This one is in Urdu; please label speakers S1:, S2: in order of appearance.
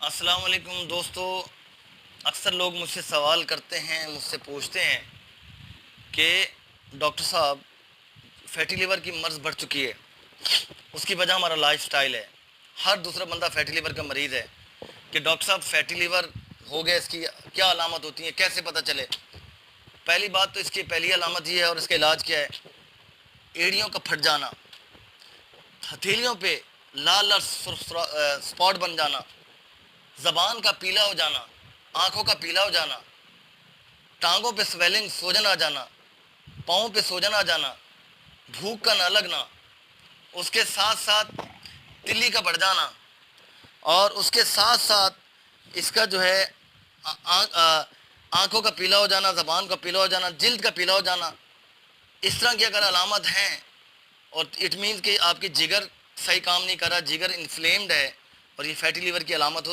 S1: السلام علیکم دوستو، اکثر لوگ مجھ سے سوال کرتے ہیں، مجھ سے پوچھتے ہیں کہ ڈاکٹر صاحب فیٹی لیور کی مرض بڑھ چکی ہے، اس کی وجہ ہمارا لائف سٹائل ہے۔ ہر دوسرا بندہ فیٹی لیور کا مریض ہے کہ ڈاکٹر صاحب فیٹی لیور ہو گیا، اس کی کیا علامت ہوتی ہیں، کیسے پتہ چلے؟ پہلی بات تو اس کی پہلی علامت یہ ہے اور اس کا علاج کیا ہے؟ ایڑیوں کا پھٹ جانا، ہتھیلیوں پہ لال لال سپاٹ بن جانا، زبان کا پیلا ہو جانا، آنکھوں کا پیلا ہو جانا، ٹانگوں پہ سویلنگ سوجن آ جانا، پاؤں پہ سوجن آ جانا، بھوک کا نہ لگنا، اس کے ساتھ ساتھ تلی کا بڑھ جانا، اور اس کے ساتھ ساتھ اس کا جو ہے آنکھوں کا پیلا ہو جانا، زبان کا پیلا ہو جانا، جلد کا پیلا ہو جانا۔ اس طرح کی اگر علامت ہیں اور اٹ مینس کہ آپ کی جگر صحیح کام نہیں کر رہا، جگر انفلیمڈ ہے اور یہ فیٹی لیور کی علامت ہو